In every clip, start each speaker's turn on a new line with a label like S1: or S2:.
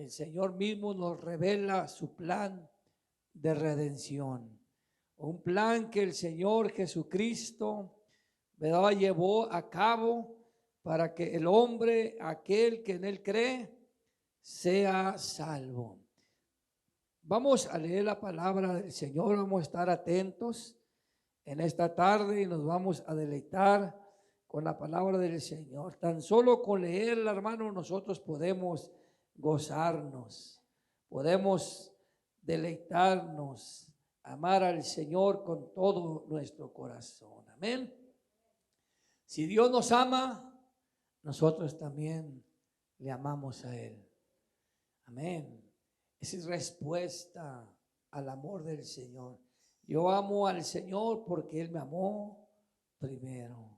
S1: el Señor mismo nos revela su plan de redención. Un plan que el Señor Jesucristo, ¿verdad?, llevó a cabo para que el hombre, aquel que en Él cree, sea salvo. Vamos a leer la palabra del Señor, vamos a estar atentos en esta tarde y nos vamos a deleitar con la palabra del Señor. Tan solo con leerla, hermano, nosotros podemos gozarnos, podemos deleitarnos, amar al Señor con todo nuestro corazón. Amén. Si Dios nos ama, nosotros también le amamos a Él. Amén. Esa es respuesta al amor del Señor. Yo amo al Señor porque Él me amó primero.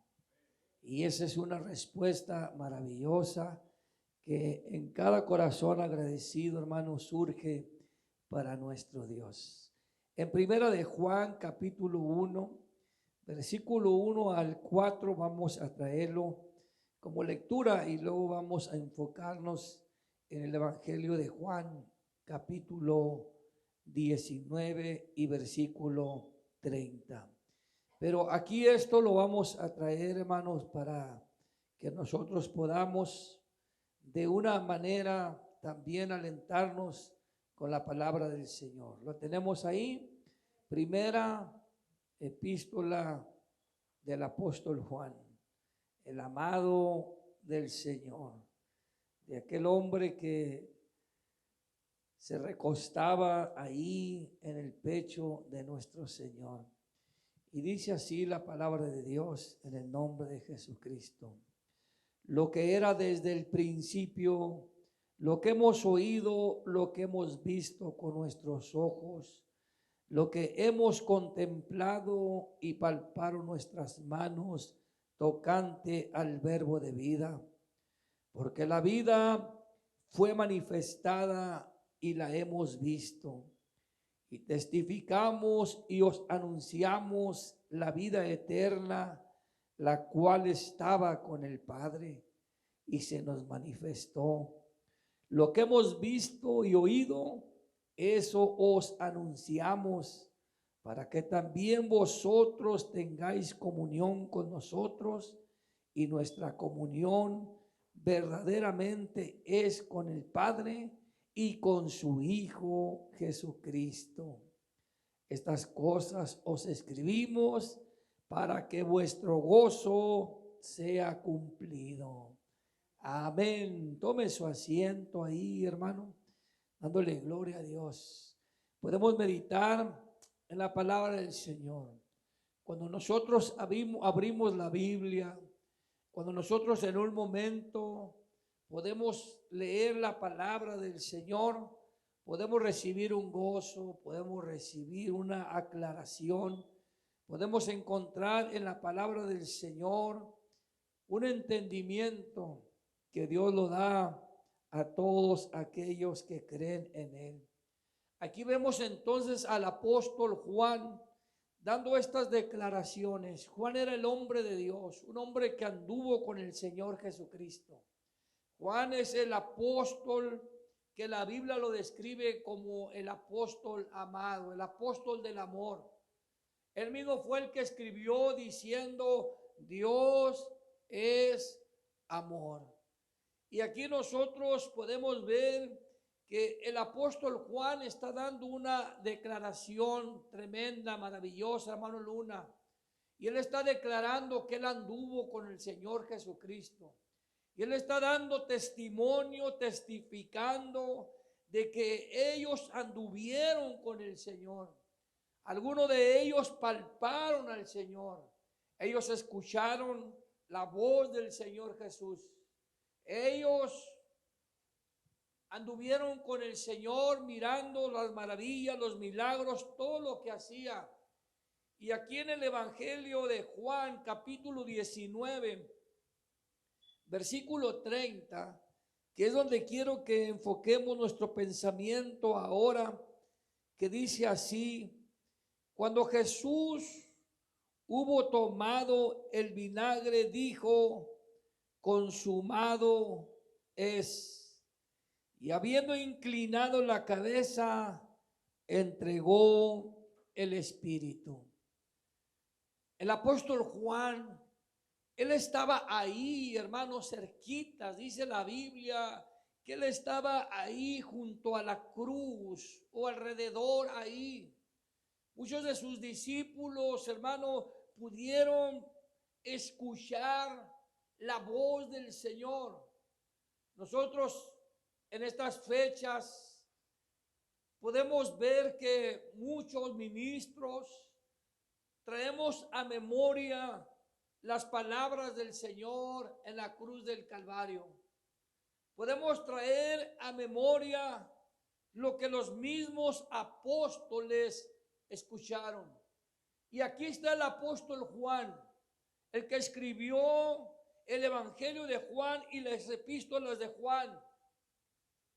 S1: Y esa es una respuesta maravillosa que en cada corazón agradecido, hermano, surge para nuestro Dios. En primera de Juan, capítulo 1, versículo 1 al 4, vamos a traerlo como lectura y luego vamos a enfocarnos en el Evangelio de Juan, capítulo 19 y versículo 30. Pero aquí esto lo vamos a traer, hermanos, para que nosotros podamos de una manera también alentarnos con la palabra del Señor. Lo tenemos ahí, primera epístola del apóstol Juan, el amado del Señor, de aquel hombre que se recostaba ahí en el pecho de nuestro Señor. Y dice así la palabra de Dios en el nombre de Jesucristo. Lo que era desde el principio, lo que hemos oído, lo que hemos visto con nuestros ojos, lo que hemos contemplado y palparon nuestras manos tocante al verbo de vida. Porque la vida fue manifestada y la hemos visto. Y testificamos y os anunciamos la vida eterna, la cual estaba con el Padre y se nos manifestó. Lo que hemos visto y oído, eso os anunciamos, para que también vosotros tengáis comunión con nosotros, y nuestra comunión verdaderamente es con el Padre y con su Hijo Jesucristo. Estas cosas os escribimos para que vuestro gozo sea cumplido. Amén. Tome su asiento ahí, hermano, dándole gloria a Dios. Podemos meditar en la palabra del Señor. Cuando nosotros abrimos la Biblia, cuando nosotros en un momento podemos leer la palabra del Señor, podemos recibir un gozo, podemos recibir una aclaración, podemos encontrar en la palabra del Señor un entendimiento que Dios lo da a todos aquellos que creen en Él. Aquí vemos entonces al apóstol Juan dando estas declaraciones. Juan era el hombre de Dios, un hombre que anduvo con el Señor Jesucristo. Juan es el apóstol que la Biblia lo describe como el apóstol amado, el apóstol del amor. Él mismo fue el que escribió diciendo: Dios es amor. Y aquí nosotros podemos ver que el apóstol Juan está dando una declaración tremenda, maravillosa, hermano Luna. Y él está declarando que él anduvo con el Señor Jesucristo. Y él está dando testimonio, testificando de que ellos anduvieron con el Señor. Algunos de ellos palparon al Señor. Ellos escucharon la voz del Señor Jesús. Ellos anduvieron con el Señor mirando las maravillas, los milagros, todo lo que hacía. Y aquí en el Evangelio de Juan, capítulo 19, versículo 30, que es donde quiero que enfoquemos nuestro pensamiento ahora, que dice así: cuando Jesús hubo tomado el vinagre, dijo: consumado es. y habiendo inclinado la cabeza, entregó el Espíritu. El apóstol Juan, él estaba ahí, hermanos, cerquitas, dice la Biblia, que él estaba ahí junto a la cruz o alrededor ahí. Muchos de sus discípulos, hermanos, pudieron escuchar la voz del Señor. Nosotros en estas fechas podemos ver que muchos ministros traemos a memoria las palabras del Señor en la cruz del Calvario. Podemos traer a memoria lo que los mismos apóstoles escucharon. Y aquí está el apóstol Juan, el que escribió el Evangelio de Juan y las epístolas de Juan.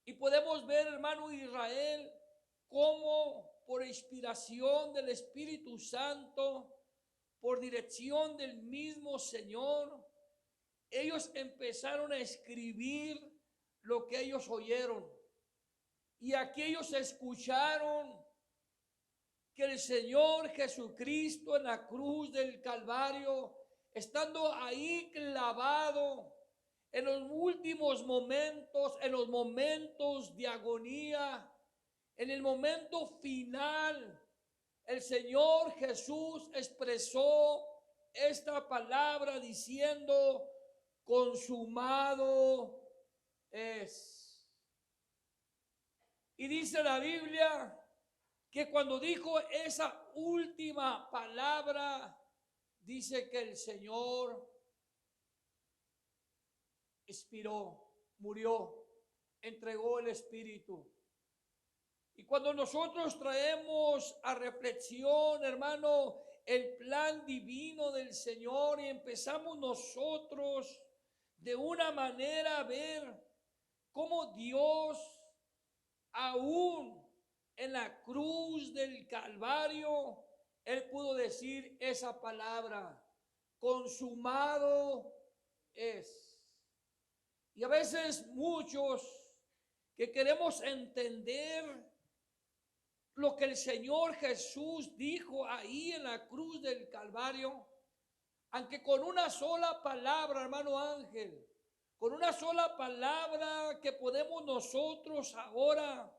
S1: Y podemos ver, hermano Israel, cómo por inspiración del Espíritu Santo, por dirección del mismo Señor, ellos empezaron a escribir lo que ellos oyeron. Y aquí ellos escucharon que el Señor Jesucristo en la cruz del Calvario, estando ahí clavado en los últimos momentos, en los momentos de agonía, en el momento final, el Señor Jesús expresó esta palabra diciendo: consumado es. Y dice la Biblia que cuando dijo esa última palabra, dice que el Señor expiró, murió, entregó el Espíritu. Y cuando nosotros traemos a reflexión, hermano, el plan divino del Señor y empezamos nosotros de una manera a ver cómo Dios aún en la cruz del Calvario, Él pudo decir esa palabra: consumado es. Y a veces muchos que queremos entender lo que el Señor Jesús dijo ahí en la cruz del Calvario, aunque con una sola palabra, hermano Ángel, con una sola palabra que podemos nosotros ahora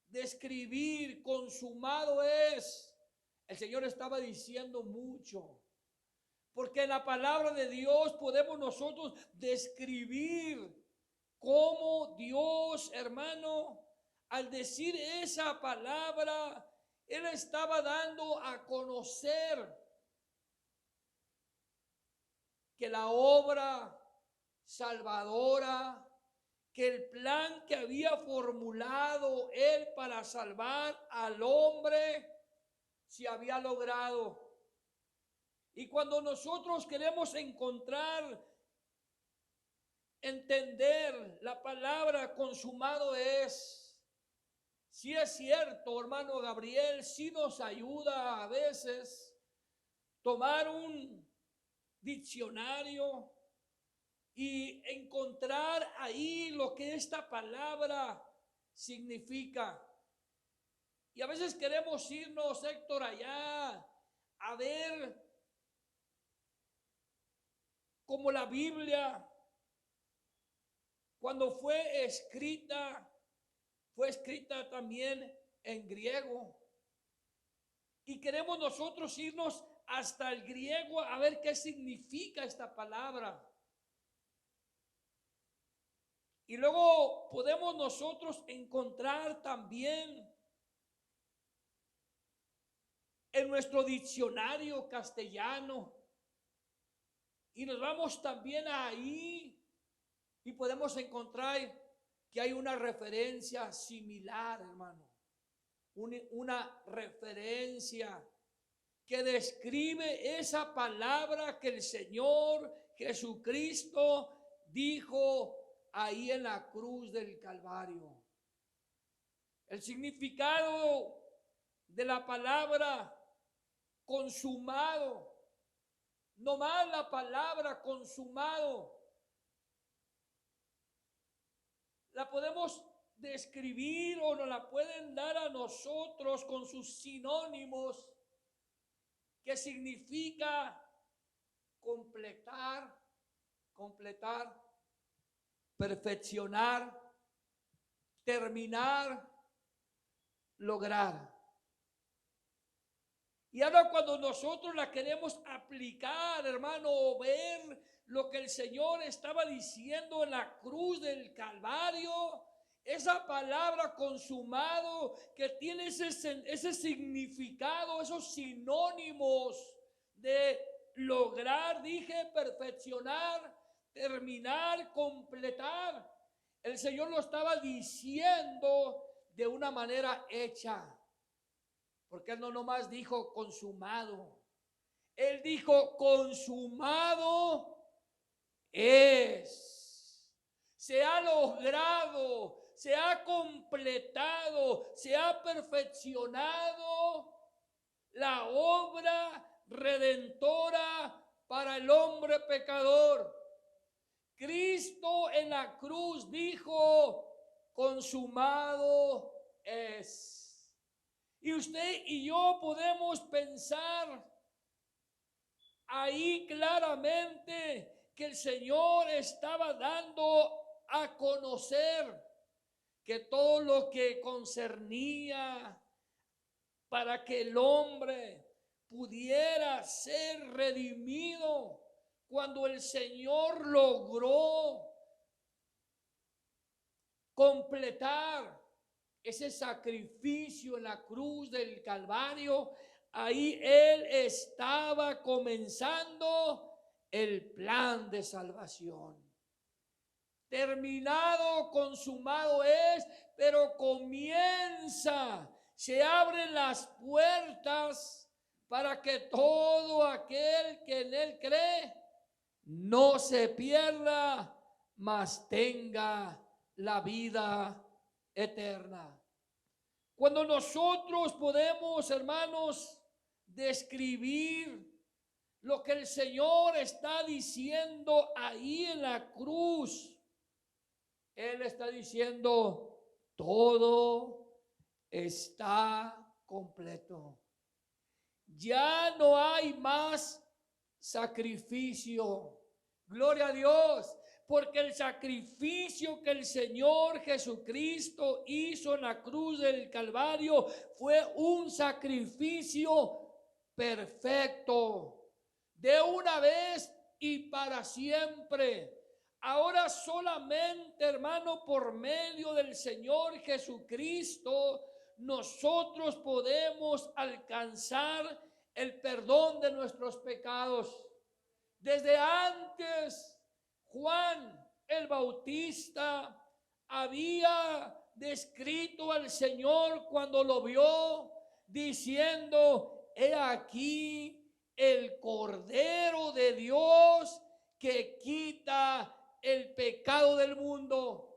S1: describir, consumado es, el Señor estaba diciendo mucho. Porque en la palabra de Dios podemos nosotros describir cómo Dios, hermano, al decir esa palabra, Él estaba dando a conocer que la obra salvadora, que el plan que había formulado Él para salvar al hombre, se había logrado. Y cuando nosotros queremos entender la palabra consumado es, si es cierto, hermano Gabriel, si nos ayuda a veces tomar un diccionario y encontrar ahí lo que esta palabra significa. Y a veces queremos irnos, Héctor, allá a ver como la Biblia, cuando fue escrita también en griego. Y queremos nosotros irnos hasta el griego a ver qué significa esta palabra. Y luego podemos nosotros encontrar también en nuestro diccionario castellano. Y nos vamos también ahí y podemos encontrar que hay una referencia similar, hermano. Una referencia que describe esa palabra que el Señor Jesucristo dijo ahí en la cruz del Calvario. El significado de la palabra consumado, no más la palabra consumado, la podemos describir o nos la pueden dar a nosotros con sus sinónimos, que significa completar, perfeccionar, terminar, lograr. Y ahora cuando nosotros la queremos aplicar, hermano, o ver lo que el Señor estaba diciendo en la cruz del Calvario, esa palabra consumado que tiene ese significado, esos sinónimos de lograr, dije, perfeccionar, terminar, completar. El Señor lo estaba diciendo de una manera hecha. Porque Él no nomás dijo consumado. Él dijo consumado es. Se ha logrado, se ha completado, se ha perfeccionado la obra redentora para el hombre pecador. Cristo en la cruz dijo consumado es. Y usted y yo podemos pensar ahí claramente que el Señor estaba dando a conocer que todo lo que concernía para que el hombre pudiera ser redimido, cuando el Señor logró completar ese sacrificio en la cruz del Calvario, ahí Él estaba comenzando el plan de salvación. Terminado, consumado es, pero comienza, se abren las puertas para que todo aquel que en Él cree no se pierda, mas tenga la vida eterna. Cuando nosotros podemos, hermanos, describir lo que el Señor está diciendo ahí en la cruz, Él está diciendo todo está completo. Ya no hay más sacrificio. Gloria a Dios. Porque el sacrificio que el Señor Jesucristo hizo en la cruz del Calvario fue un sacrificio perfecto, de una vez y para siempre. Ahora solamente, hermano, por medio del Señor Jesucristo, nosotros podemos alcanzar el perdón de nuestros pecados. Desde antes, Juan el Bautista había descrito al Señor cuando lo vio, diciendo: he aquí el Cordero de Dios que quita el pecado del mundo.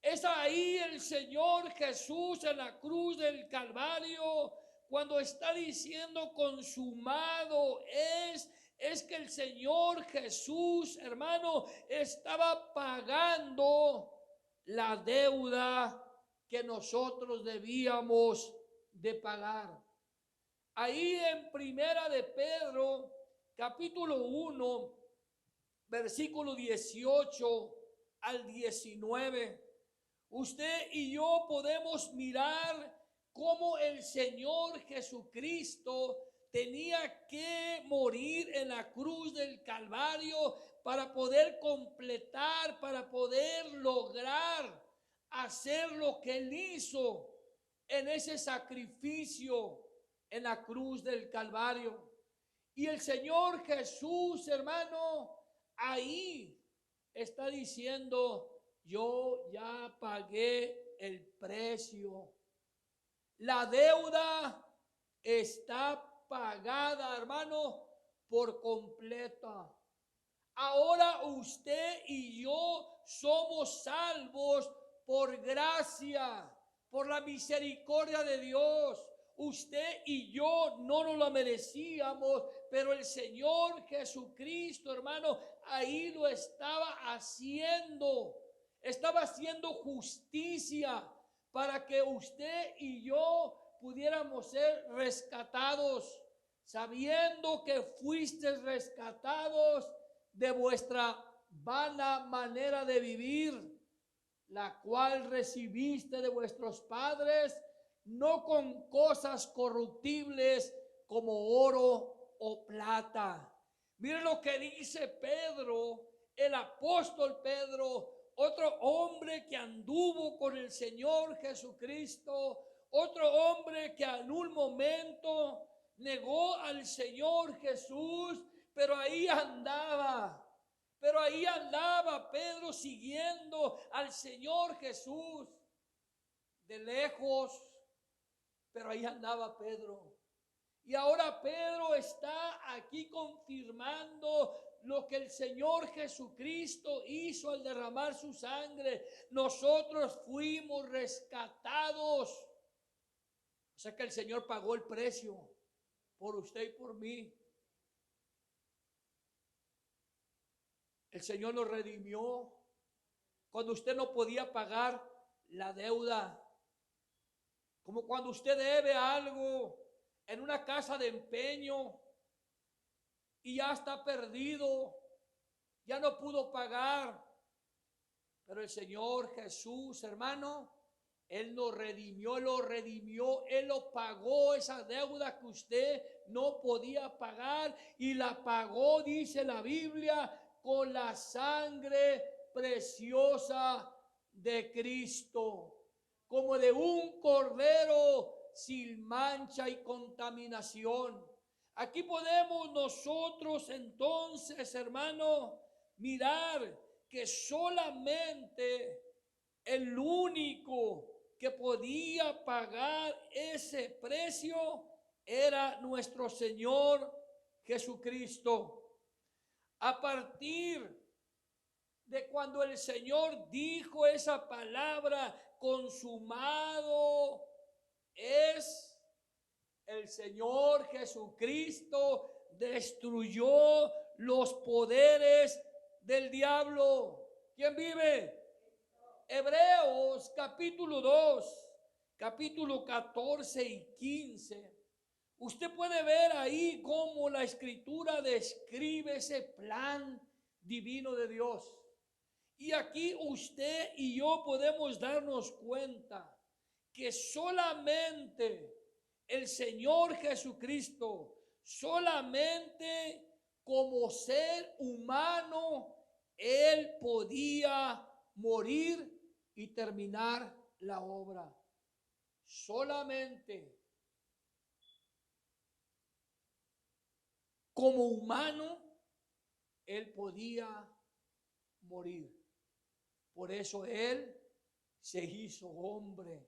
S1: Es ahí el Señor Jesús en la cruz del Calvario cuando está diciendo consumado es que el Señor Jesús, hermano, estaba pagando la deuda que nosotros debíamos de pagar. Ahí en Primera de Pedro, capítulo 1, versículo 18 al 19, usted y yo podemos mirar cómo el Señor Jesucristo tenía que morir en la cruz del Calvario para poder completar, para poder lograr hacer lo que Él hizo en ese sacrificio en la cruz del Calvario. Y el Señor Jesús, hermano, ahí está diciendo: yo ya pagué el precio. La deuda está pagada, hermano, por completa. Ahora usted y yo somos salvos por gracia, por la misericordia de Dios. Usted y yo no nos lo merecíamos, pero el Señor Jesucristo, hermano, ahí lo estaba haciendo. estaba haciendo justicia para que usted y yo pudiéramos ser rescatados, sabiendo que fuisteis rescatados de vuestra vana manera de vivir, la cual recibiste de vuestros padres, no con cosas corruptibles como oro o plata. Miren lo que dice Pedro, el apóstol Pedro, otro hombre que anduvo con el Señor Jesucristo, otro hombre que en un momento negó al Señor Jesús, pero ahí andaba. Pero ahí andaba Pedro siguiendo al Señor Jesús de lejos, pero ahí andaba Pedro. Y ahora Pedro está aquí confirmando lo que el Señor Jesucristo hizo al derramar su sangre. Nosotros fuimos rescatados. O sea que el Señor pagó el precio por usted y por mí. El Señor nos redimió cuando usted no podía pagar la deuda. Como cuando usted debe algo en una casa de empeño y ya está perdido, ya no pudo pagar. Pero el Señor Jesús, hermano, Él nos redimió, Él lo pagó, esa deuda que usted no podía pagar, y la pagó, dice la Biblia, con la sangre preciosa de Cristo, como de un cordero sin mancha y contaminación. Aquí podemos nosotros entonces, hermano, mirar que solamente el único que podía pagar ese precio era nuestro Señor Jesucristo. A partir de cuando el Señor dijo esa palabra, consumado es, el Señor Jesucristo destruyó los poderes del diablo. ¿Quién vive? Hebreos capítulo 2, capítulo 14 y 15. Usted puede ver ahí cómo la Escritura describe ese plan divino de Dios. Y aquí usted y yo podemos darnos cuenta que solamente el Señor Jesucristo, solamente como ser humano, Él podía morir y terminar la obra. Solamente como humano, Él podía morir. Por eso Él se hizo hombre.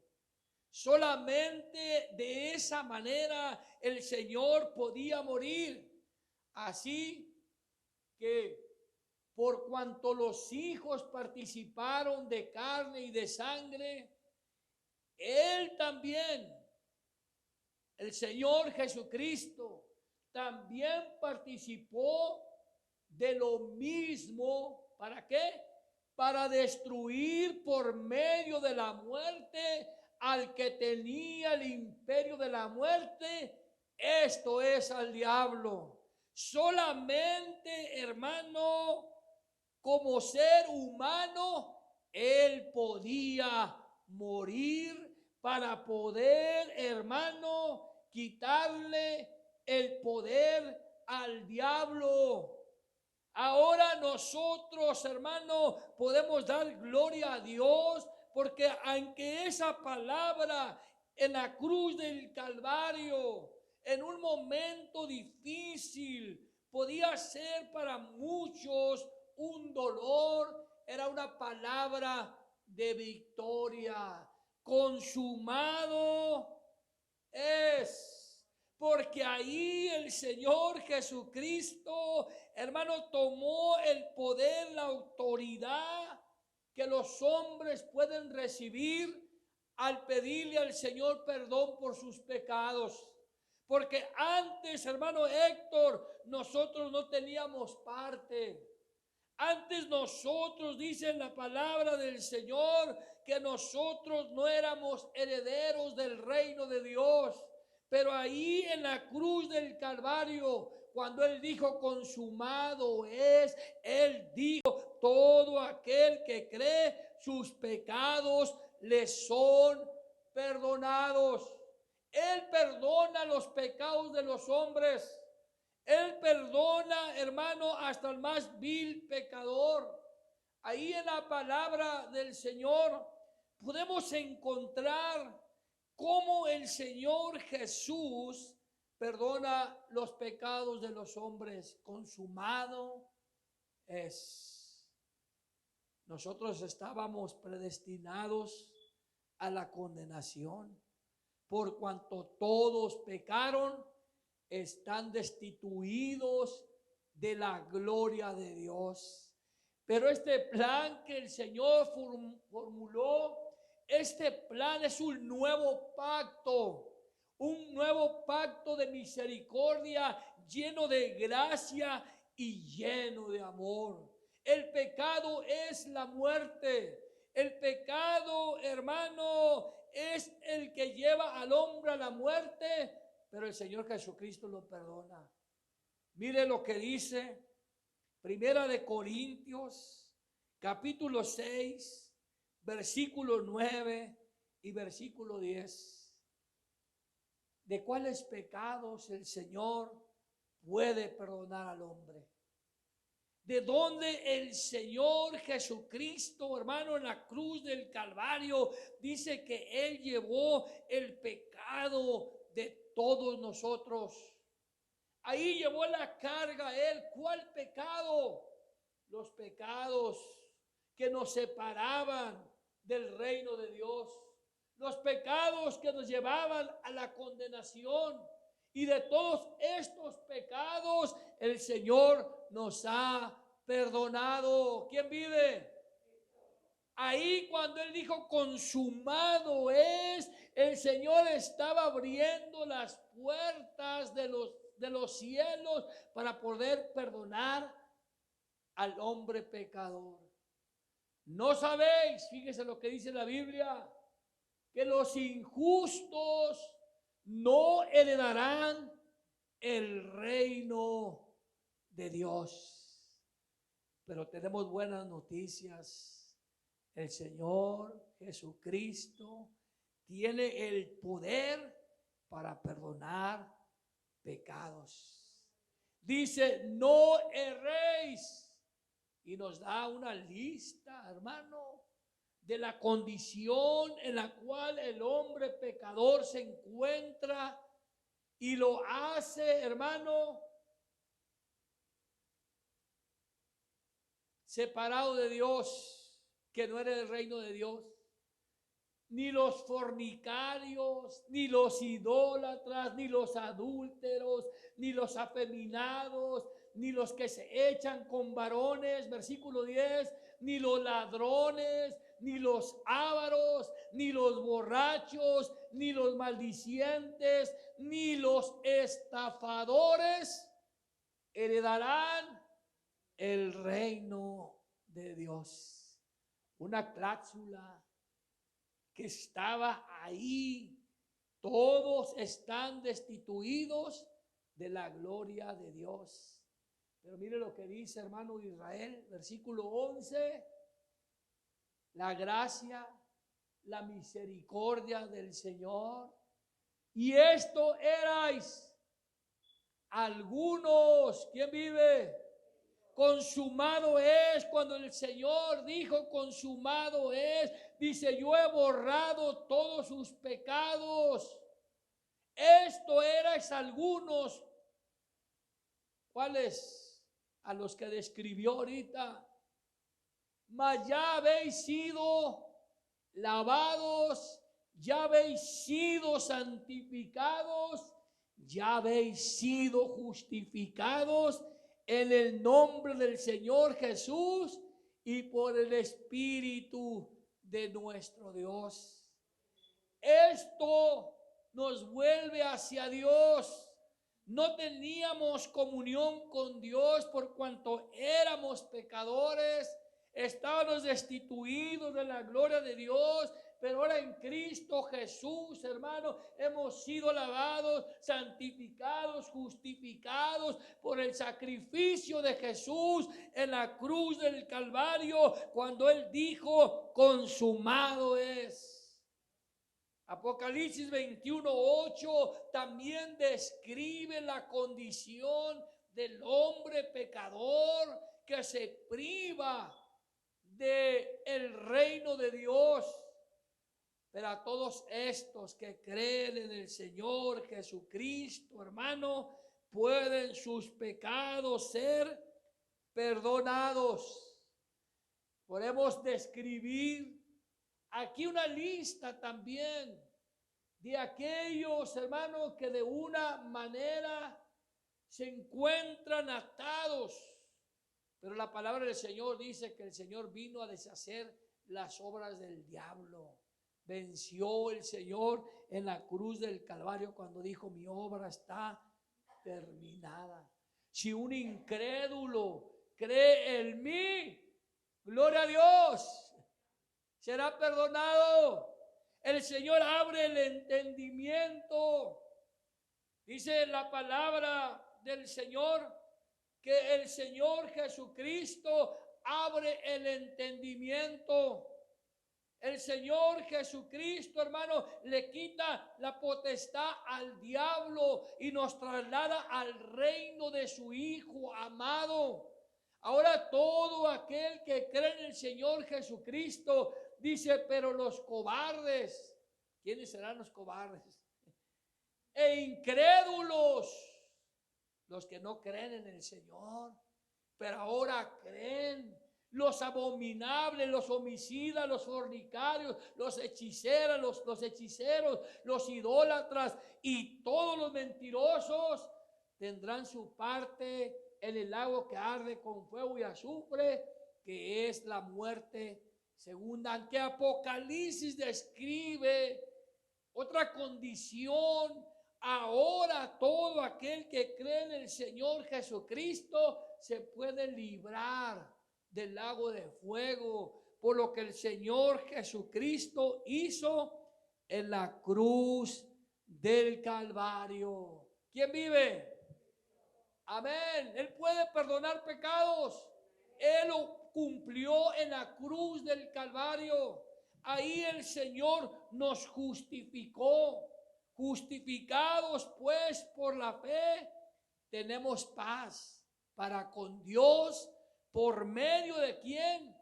S1: Solamente de esa manera el Señor podía morir. Así que por cuanto los hijos participaron de carne y de sangre, Él también, el Señor Jesucristo, también participó de lo mismo. ¿Para qué? Para destruir por medio de la muerte al que tenía el imperio de la muerte, esto es al diablo. Solamente, hermano, como ser humano, Él podía morir para poder, hermano, quitarle el poder al diablo. Ahora nosotros, hermano, podemos dar gloria a Dios, porque aunque esa palabra en la cruz del Calvario, en un momento difícil, podía ser para muchos un dolor, era una palabra de victoria. Consumado es. Porque ahí el Señor Jesucristo, hermano, tomó el poder, la autoridad que los hombres pueden recibir al pedirle al Señor perdón por sus pecados. Porque antes, hermano Héctor, nosotros no teníamos parte. Antes nosotros, dice la palabra del Señor, que nosotros no éramos herederos del reino de Dios. Pero ahí en la cruz del Calvario, cuando Él dijo consumado es, Él dijo todo aquel que cree sus pecados le son perdonados. Él perdona los pecados de los hombres. Él perdona, hermano, hasta el más vil pecador. Ahí en la palabra del Señor podemos encontrar cómo el Señor Jesús perdona los pecados de los hombres. Consumado es. Nosotros estábamos predestinados a la condenación, por cuanto todos pecaron, están destituidos de la gloria de Dios. Pero este plan que el Señor formuló, este plan es un nuevo pacto de misericordia, lleno de gracia y lleno de amor. El pecado es la muerte. El pecado, hermano, es el que lleva al hombre a la muerte, pero el Señor Jesucristo lo perdona. Mire lo que dice Primera de Corintios, capítulo 6, versículo 9 y versículo 10. ¿De cuáles pecados el Señor puede perdonar al hombre? De dónde el Señor Jesucristo, hermano, en la cruz del Calvario, dice que Él llevó el pecado de todos nosotros. Ahí llevó la carga Él. ¿Cuál pecado? Los pecados que nos separaban del reino de Dios. Los pecados que nos llevaban a la condenación. Y de todos estos pecados el Señor nos ha perdonado. ¿Quién vive? Ahí cuando Él dijo consumado es, el Señor estaba abriendo las puertas de los cielos para poder perdonar al hombre pecador. No sabéis, fíjese lo que dice la Biblia, que los injustos no heredarán el reino de Dios. Pero tenemos buenas noticias. El Señor Jesucristo tiene el poder para perdonar pecados. Dice, no erréis. Y nos da una lista, hermano, de la condición en la cual el hombre pecador se encuentra y lo hace, hermano, separado de Dios, que no eres del reino de Dios. Ni los fornicarios, ni los idólatras, ni los adúlteros, ni los afeminados, ni los que se echan con varones, versículo 10, ni los ladrones, ni los ávaros, ni los borrachos, ni los maldicientes, ni los estafadores heredarán el reino de Dios. Una cláusula que estaba ahí. Todos están destituidos de la gloria de Dios. Pero mire lo que dice, hermano Israel, versículo 11. La gracia, la misericordia del Señor. Y esto erais algunos. ¿Quién vive? Consumado es. Cuando el Señor dijo consumado es, dice, yo he borrado todos sus pecados. Esto erais algunos. ¿Cuáles? A los que describió ahorita. Mas ya habéis sido lavados, ya habéis sido santificados, ya habéis sido justificados en el nombre del Señor Jesús y por el Espíritu de nuestro Dios. Esto nos vuelve hacia Dios, no teníamos comunión con Dios por cuanto éramos pecadores, estábamos destituidos de la gloria de Dios, pero ahora en Cristo Jesús, hermano, hemos sido lavados, santificados, justificados por el sacrificio de Jesús en la cruz del Calvario, cuando Él dijo, consumado es. Apocalipsis 21:8 también describe la condición del hombre pecador que se priva del reino de Dios. Pero a todos estos que creen en el Señor Jesucristo, hermano, pueden sus pecados ser perdonados. Podemos describir aquí una lista también de aquellos, hermanos, que de una manera se encuentran atados. Pero la palabra del Señor dice que el Señor vino a deshacer las obras del diablo. Venció el Señor en la cruz del Calvario cuando dijo, mi obra está terminada. Si un incrédulo cree en mí, gloria a Dios, será perdonado. El Señor abre el entendimiento. Dice la palabra del Señor que el Señor Jesucristo abre el entendimiento. El Señor Jesucristo, hermano, le quita la potestad al diablo y nos traslada al reino de su Hijo amado. Ahora todo aquel que cree en el Señor Jesucristo, dice, pero los cobardes, ¿quiénes serán los cobardes? E incrédulos, los que no creen en el Señor, pero ahora creen. Los abominables, los homicidas, los fornicarios, los hechiceros, los idólatras y todos los mentirosos tendrán su parte en el lago que arde con fuego y azufre, que es la muerte segunda. Aunque Apocalipsis describe otra condición, ahora todo aquel que cree en el Señor Jesucristo se puede librar del lago de fuego, por lo que el Señor Jesucristo hizo en la cruz del Calvario. ¿Quién vive? Amén. Él puede perdonar pecados. Él lo cumplió en la cruz del Calvario. Ahí el Señor nos justificó. Justificados pues por la fe, tenemos paz para con Dios. ¿Por medio de quién?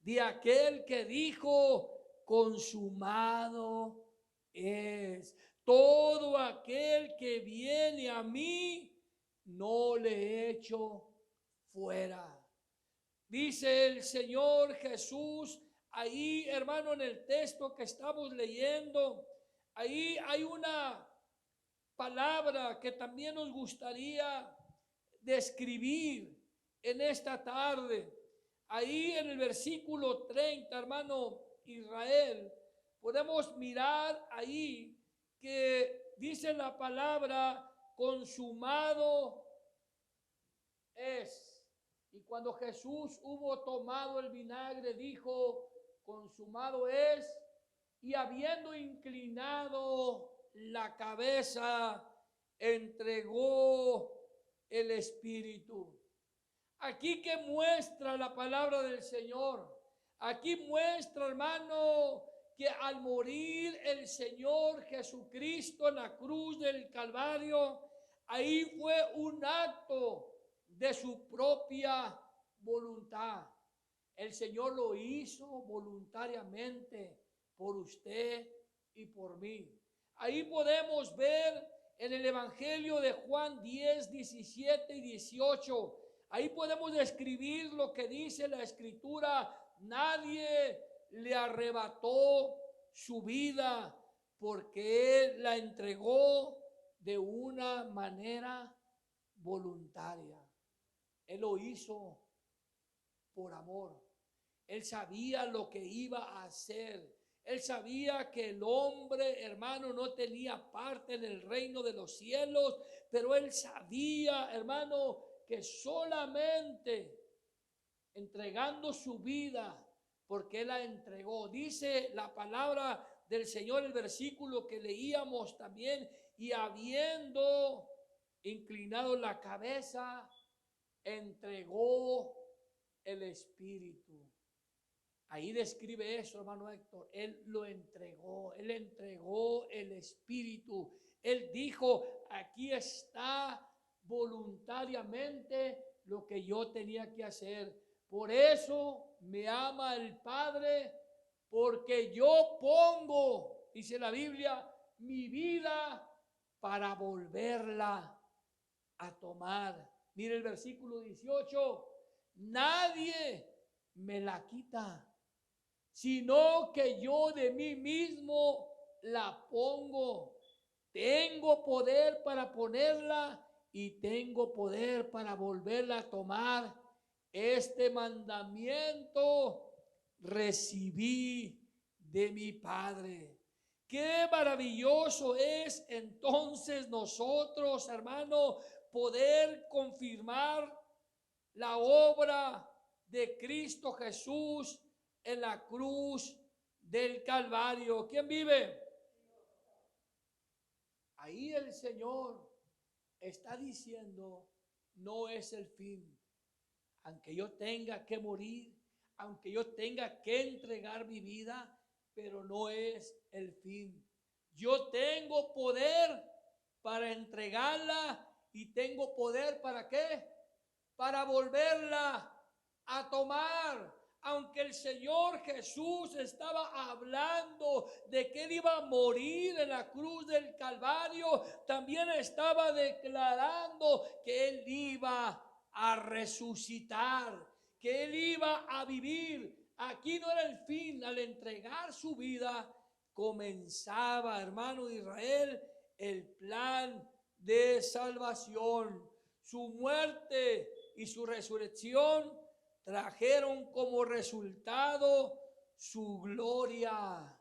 S1: De aquel que dijo, consumado es. Todo aquel que viene a mí, no le echo fuera. Dice el Señor Jesús, ahí, hermano, en el texto que estamos leyendo, ahí hay una palabra que también nos gustaría describir en esta tarde. Ahí en el versículo 30, hermano Israel, podemos mirar ahí que dice la palabra, consumado es. Y cuando Jesús hubo tomado el vinagre, dijo, consumado es. Y habiendo inclinado la cabeza, entregó el Espíritu. Aquí que muestra la palabra del Señor. Aquí muestra, hermano, que al morir el Señor Jesucristo en la cruz del Calvario, ahí fue un acto de su propia voluntad. El Señor lo hizo voluntariamente por usted y por mí. Ahí podemos ver en el Evangelio de Juan 10, 17 y 18. Ahí podemos describir lo que dice la Escritura. Nadie le arrebató su vida porque Él la entregó de una manera voluntaria. Él lo hizo por amor. Él sabía lo que iba a hacer. Él sabía que el hombre, hermano, no tenía parte en el reino de los cielos, pero él sabía, hermano, que solamente entregando su vida, porque él la entregó. Dice la palabra del Señor, el versículo que leíamos también, y habiendo inclinado la cabeza, entregó el espíritu. Ahí describe eso, hermano Héctor. Él lo entregó, él entregó el espíritu. Él dijo, aquí está voluntariamente lo que yo tenía que hacer. Por eso me ama el Padre, porque yo pongo, dice la Biblia, mi vida para volverla a tomar. Mire el versículo 18, nadie me la quita, sino que yo de mí mismo la pongo. Tengo poder para ponerla y tengo poder para volverla a tomar. Este mandamiento recibí de mi Padre. Qué maravilloso es entonces nosotros, hermano, poder confirmar la obra de Cristo Jesús en la cruz del Calvario. ¿Quién vive? Ahí el Señor está diciendo, no es el fin. Aunque yo tenga que morir, aunque yo tenga que entregar mi vida, pero no es el fin. Yo tengo poder para entregarla y tengo poder ¿para qué? Para volverla a tomar. Aunque el Señor Jesús estaba hablando de que él iba a morir en la cruz del Calvario, también estaba declarando que él iba a resucitar, que él iba a vivir. Aquí no era el fin. Al entregar su vida, comenzaba, hermano de Israel, el plan de salvación. Su muerte y su resurrección trajeron como resultado su gloria.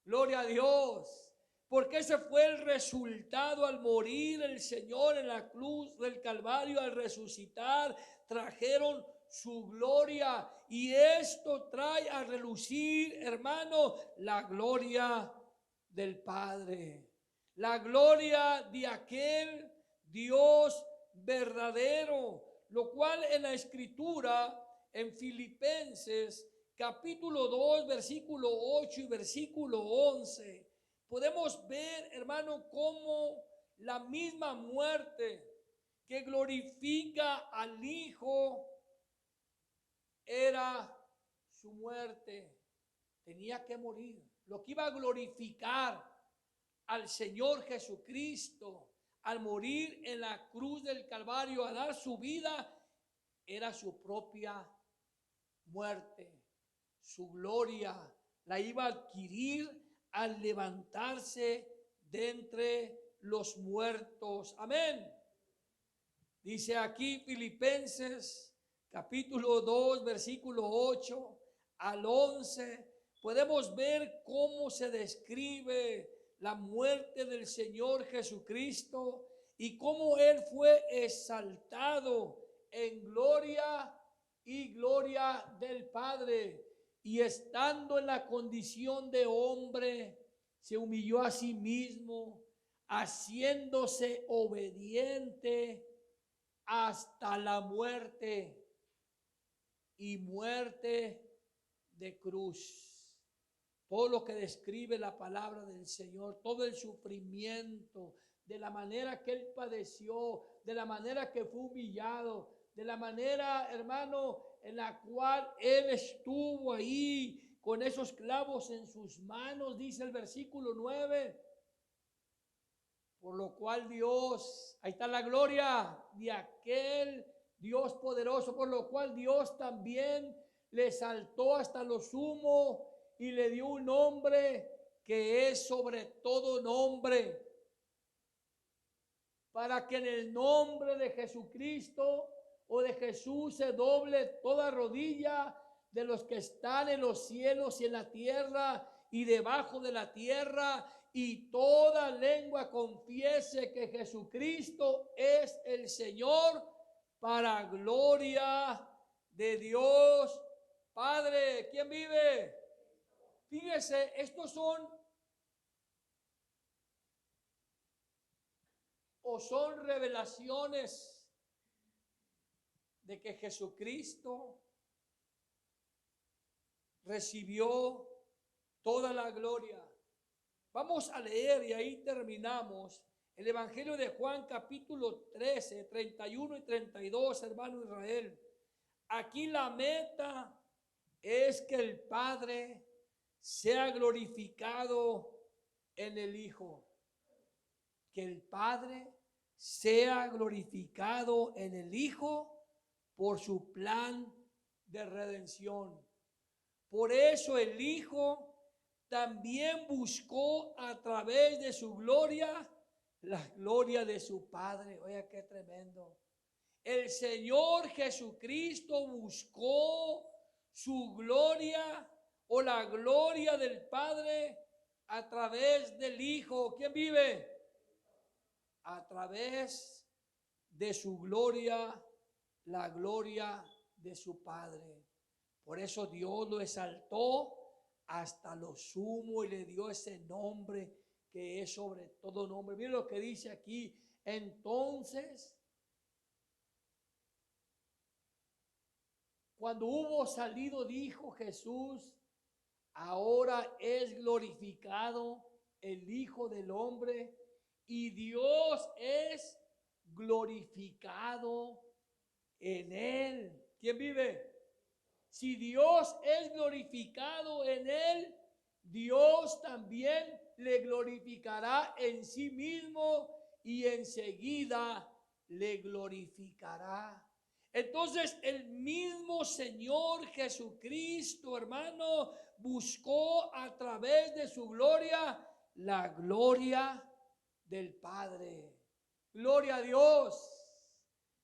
S1: Gloria a Dios. Porque ese fue el resultado al morir el Señor en la cruz del Calvario, al resucitar, trajeron su gloria. Y esto trae a relucir, hermano, la gloria del Padre. La gloria de aquel Dios verdadero, lo cual en la Escritura, en Filipenses capítulo 2, versículo 8 y versículo 11, podemos ver, hermano, cómo la misma muerte que glorifica al Hijo era su muerte. Tenía que morir. Lo que iba a glorificar al Señor Jesucristo al morir en la cruz del Calvario, a dar su vida, era su propia muerte. Su gloria la iba a adquirir al levantarse de entre los muertos. Amén. Dice aquí Filipenses capítulo 2, versículo 8 al 11. Podemos ver cómo se describe la muerte del Señor Jesucristo y cómo Él fue exaltado en gloria y gloria del Padre. Y estando en la condición de hombre, se humilló a sí mismo, haciéndose obediente hasta la muerte y muerte de cruz. Todo lo que describe la palabra del Señor, todo el sufrimiento, de la manera que Él padeció, de la manera que fue humillado, de la manera, hermano, en la cual Él estuvo ahí con esos clavos en sus manos, dice el versículo 9. Por lo cual Dios, ahí está la gloria de aquel Dios poderoso, por lo cual Dios también le exaltó hasta lo sumo y le dio un nombre que es sobre todo nombre, para que en el nombre de Jesucristo o de Jesús se doble toda rodilla de los que están en los cielos y en la tierra y debajo de la tierra, y toda lengua confiese que Jesucristo es el Señor, para gloria de Dios Padre. ¿Quién vive? Fíjese, estos son revelaciones de que Jesucristo recibió toda la gloria. Vamos a leer y ahí terminamos el Evangelio de Juan capítulo 13, 31 y 32, hermano Israel. Aquí la meta es que el Padre sea glorificado en el Hijo. Que el Padre sea glorificado en el Hijo por su plan de redención. Por eso el Hijo también buscó a través de su gloria la gloria de su Padre. Oiga, qué tremendo. El Señor Jesucristo buscó su gloria o la gloria del Padre a través del Hijo. ¿Quién vive? A través de su gloria, la gloria de su Padre. Por eso Dios lo exaltó hasta lo sumo y le dio ese nombre que es sobre todo nombre. Miren lo que dice aquí. Entonces, cuando hubo salido, dijo Jesús: ahora es glorificado el Hijo del Hombre y Dios es glorificado en él. ¿Quién vive? Si Dios es glorificado en él, Dios también le glorificará en sí mismo y enseguida le glorificará. Entonces el mismo Señor Jesucristo, hermano, buscó a través de su gloria la gloria del Padre. Gloria a Dios,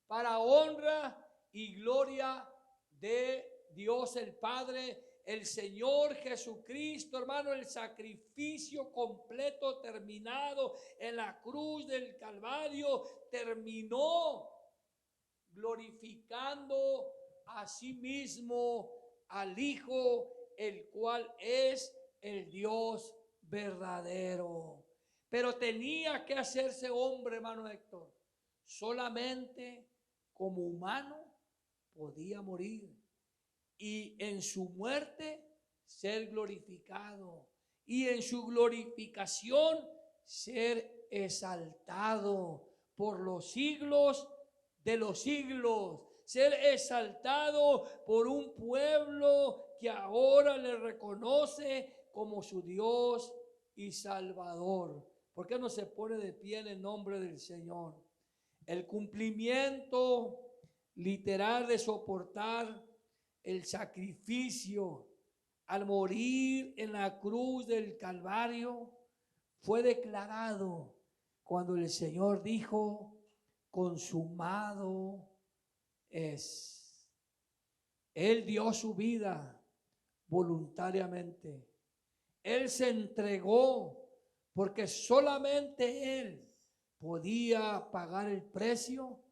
S1: para honra y gloria de Dios el Padre. El Señor Jesucristo, hermano, el sacrificio completo terminado en la cruz del Calvario, terminó glorificando a sí mismo al Hijo, el cual es el Dios verdadero. Pero tenía que hacerse hombre, hermano Héctor. Solamente como humano podía morir y en su muerte ser glorificado y en su glorificación ser exaltado por los siglos de los siglos, ser exaltado por un pueblo que ahora le reconoce como su Dios y Salvador. ¿Por qué no se pone de pie en el nombre del Señor? El cumplimiento literal de soportar el sacrificio al morir en la cruz del Calvario fue declarado cuando el Señor dijo: consumado es. Él dio su vida voluntariamente. Él se entregó porque solamente Él podía pagar el precio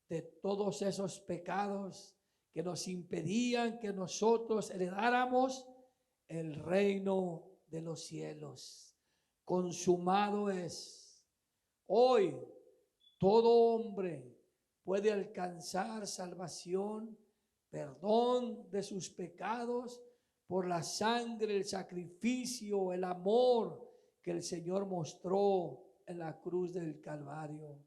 S1: de todos esos pecados que nos impedían que nosotros heredáramos el reino de los cielos. Consumado es. Hoy todo hombre puede alcanzar salvación, perdón de sus pecados por la sangre, el sacrificio, el amor que el Señor mostró en la cruz del Calvario.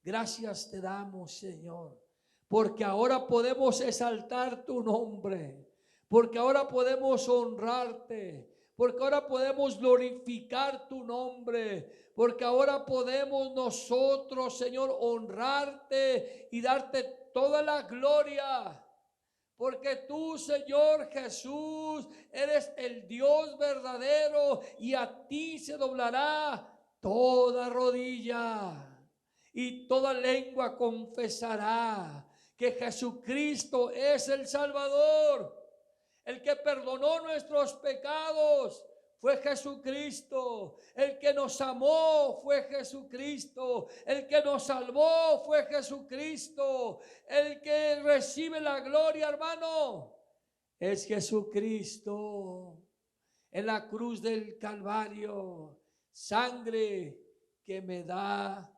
S1: Gracias te damos, Señor, porque ahora podemos exaltar tu nombre, porque ahora podemos honrarte, porque ahora podemos glorificar tu nombre, porque ahora podemos nosotros, Señor, honrarte y darte toda la gloria. Porque tú, Señor Jesús, eres el Dios verdadero y a ti se doblará toda rodilla y toda lengua confesará que Jesucristo es el Salvador, el que perdonó nuestros pecados fue Jesucristo. El que nos amó fue Jesucristo. El que nos salvó fue Jesucristo. El que recibe la gloria, hermano, es Jesucristo. En la cruz del Calvario, sangre que me da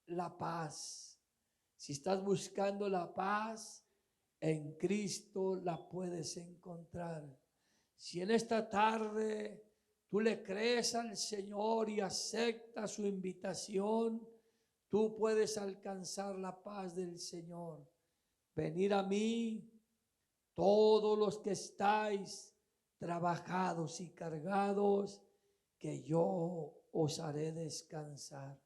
S1: la paz. Si estás buscando la paz, en Cristo la puedes encontrar. Si en esta tarde tú le crees al Señor y aceptas su invitación, tú puedes alcanzar la paz del Señor. Venid a mí, todos los que estáis trabajados y cargados, que yo os haré descansar.